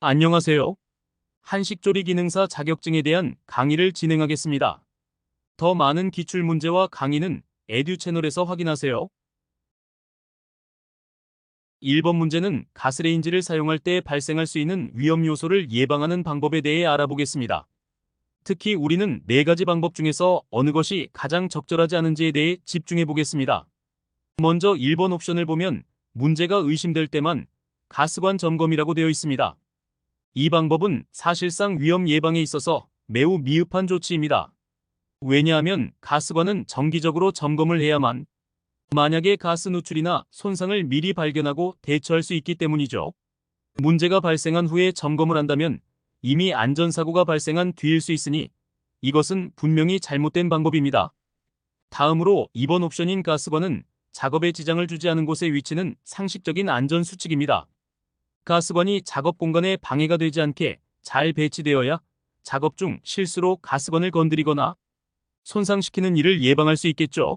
안녕하세요. 한식조리 기능사 자격증에 대한 강의를 진행하겠습니다. 더 많은 기출 문제와 강의는 에듀 채널에서 확인하세요. 1번 문제는 가스레인지를 사용할 때 발생할 수 있는 위험 요소를 예방하는 방법에 대해 알아보겠습니다. 특히 우리는 4가지 방법 중에서 어느 것이 가장 적절하지 않은지에 대해 집중해 보겠습니다. 먼저 1번 옵션을 보면 문제가 의심될 때만 가스관 점검이라고 되어 있습니다. 이 방법은 사실상 위험 예방에 있어서 매우 미흡한 조치입니다. 왜냐하면 가스관은 정기적으로 점검을 해야만 만약에 가스 누출이나 손상을 미리 발견하고 대처할 수 있기 때문이죠. 문제가 발생한 후에 점검을 한다면 이미 안전사고가 발생한 뒤일 수 있으니 이것은 분명히 잘못된 방법입니다. 다음으로 2번 옵션인 가스관은 작업에 지장을 주지 않은 곳에 위치는 상식적인 안전 수칙입니다. 가스관이 작업 공간에 방해가 되지 않게 잘 배치되어야 작업 중 실수로 가스관을 건드리거나 손상시키는 일을 예방할 수 있겠죠.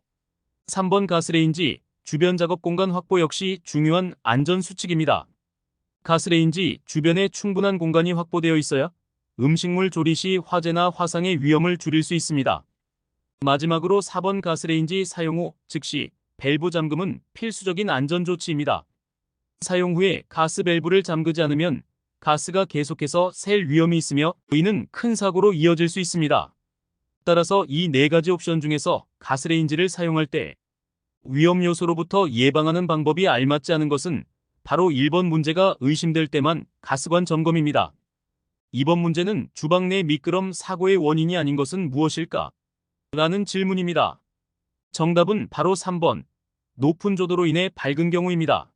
3번 가스레인지 주변 작업 공간 확보 역시 중요한 안전 수칙입니다. 가스레인지 주변에 충분한 공간이 확보되어 있어야 음식물 조리 시 화재나 화상의 위험을 줄일 수 있습니다. 마지막으로 4번 가스레인지 사용 후 즉시 밸브 잠금은 필수적인 안전 조치입니다. 사용 후에 가스 밸브를 잠그지 않으면 가스가 계속해서 샐 위험이 있으며 이는 큰 사고로 이어질 수 있습니다. 따라서 이 4가지 옵션 중에서 가스레인지를 사용할 때 위험 요소로부터 예방하는 방법이 알맞지 않은 것은 바로 1번 문제가 의심될 때만 가스관 점검입니다. 2번 문제는 주방 내 미끄럼 사고의 원인이 아닌 것은 무엇일까? 라는 질문입니다. 정답은 바로 3번 높은 조도로 인해 밝은 경우입니다.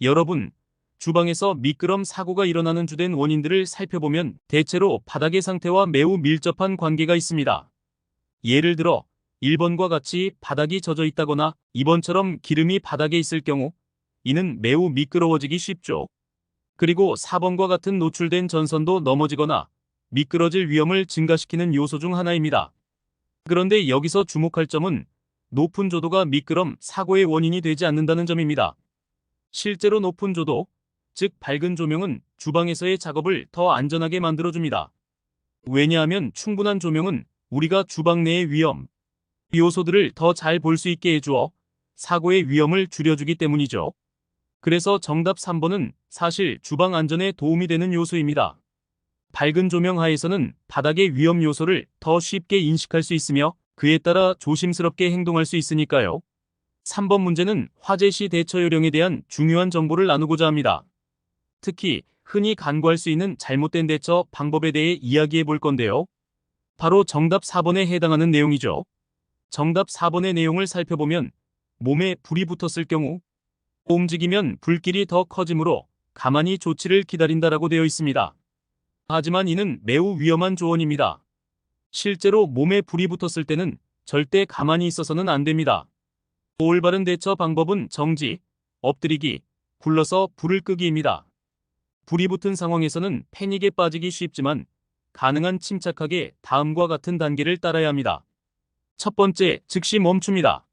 여러분, 주방에서 미끄럼 사고가 일어나는 주된 원인들을 살펴보면 대체로 바닥의 상태와 매우 밀접한 관계가 있습니다. 예를 들어 1번과 같이 바닥이 젖어 있다거나 2번처럼 기름이 바닥에 있을 경우 이는 매우 미끄러워지기 쉽죠. 그리고 4번과 같은 노출된 전선도 넘어지거나 미끄러질 위험을 증가시키는 요소 중 하나입니다. 그런데 여기서 주목할 점은 높은 조도가 미끄럼 사고의 원인이 되지 않는다는 점입니다. 실제로 높은 조도, 즉 밝은 조명은 주방에서의 작업을 더 안전하게 만들어줍니다. 왜냐하면 충분한 조명은 우리가 주방 내의 위험 요소들을 더 잘 볼 수 있게 해주어 사고의 위험을 줄여주기 때문이죠. 그래서 정답 3번은 사실 주방 안전에 도움이 되는 요소입니다. 밝은 조명 하에서는 바닥의 위험 요소를 더 쉽게 인식할 수 있으며 그에 따라 조심스럽게 행동할 수 있으니까요. 3번 문제는 화재 시 대처 요령에 대한 중요한 정보를 나누고자 합니다. 특히 흔히 간구할 수 있는 잘못된 대처 방법에 대해 이야기해 볼 건데요. 바로 정답 4번에 해당하는 내용이죠. 정답 4번의 내용을 살펴보면 몸에 불이 붙었을 경우 움직이면 불길이 더 커지므로 가만히 조치를 기다린다라고 되어 있습니다. 하지만 이는 매우 위험한 조언입니다. 실제로 몸에 불이 붙었을 때는 절대 가만히 있어서는 안 됩니다. 올바른 대처 방법은 정지, 엎드리기, 굴러서 불을 끄기입니다. 불이 붙은 상황에서는 패닉에 빠지기 쉽지만 가능한 침착하게 다음과 같은 단계를 따라야 합니다. 첫 번째, 즉시 멈춥니다.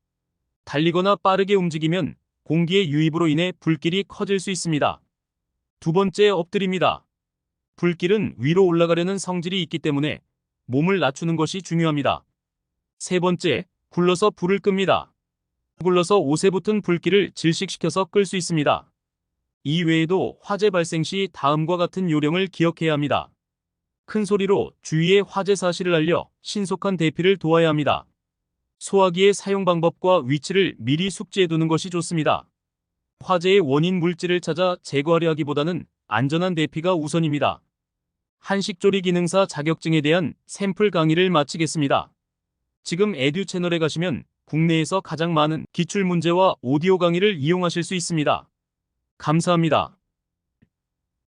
달리거나 빠르게 움직이면 공기의 유입으로 인해 불길이 커질 수 있습니다. 두 번째, 엎드립니다. 불길은 위로 올라가려는 성질이 있기 때문에 몸을 낮추는 것이 중요합니다. 세 번째, 굴러서 불을 끕니다. 굴러서 옷에 붙은 불길을 질식시켜서 끌 수 있습니다. 이 외에도 화재 발생 시 다음과 같은 요령을 기억해야 합니다. 큰 소리로 주위에 화재 사실을 알려 신속한 대피를 도와야 합니다. 소화기의 사용 방법과 위치를 미리 숙지해 두는 것이 좋습니다. 화재의 원인 물질을 찾아 제거하려 하기보다는 안전한 대피가 우선입니다. 한식조리 기능사 자격증에 대한 샘플 강의를 마치겠습니다. 지금 에듀 채널에 가시면 국내에서 가장 많은 기출문제와 오디오 강의를 이용하실 수 있습니다. 감사합니다.